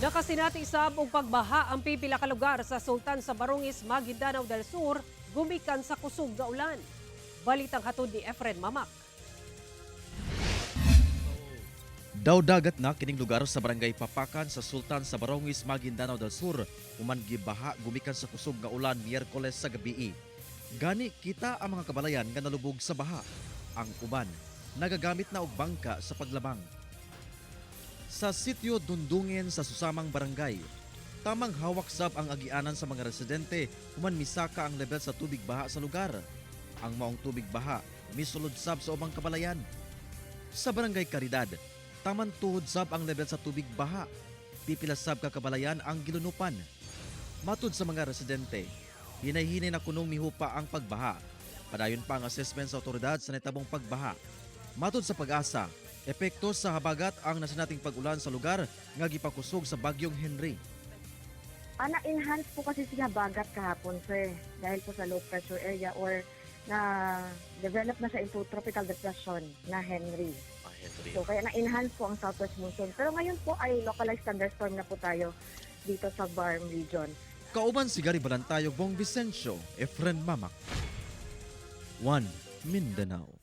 Nakasinati sab og pagbaha ang pipila ka lugar sa Sultan sa Barongis, Maguindanao del Sur, gumikan sa kusog nga ulan. Balitang hatod ni Efren Mamak. Daw dagat na kining lugar sa barangay Papakan sa Sultan sa Barongis, Maguindanao del Sur, human gibaha gumikan sa kusog nga ulan Miyerkules sa gabii. Gani kita ang mga kabalayan nga nalubog sa baha. Ang uban nagagamit na og bangka sa paglabang. Sa sitio Dundungin sa susamang barangay, tamang hawak sab ang agianan sa mga residente human misaka ang level sa tubig baha sa lugar. Ang maong tubig baha misulod sab sa ubang kabalayan. Sa barangay Caridad, taman tuhod sab ang level sa tubig baha. Pipila sab ka kabalayan ang gilunupan. Matud sa mga residente, hinay-hinay na kunong mihupa ang pagbaha. Padayon pa ang assessment sa otoridad sa nitabong pagbaha. Matud sa Pag-asa, epekto sa habagat ang nasinating pag-ulan sa lugar nga gipakusog sa bagyong Henry. Na-enhance po kasi siya bagat kahapon, sir, dahil po sa low pressure area or na-develop na siya into tropical depression na Henry. So kaya na-enhance po ang southwest monsoon. Pero ngayon po ay localized thunderstorm na po tayo dito sa Barm region. Kauban si Gary Balantayog, Bong Vicencio, Efren Mamak. 1 Mindanao.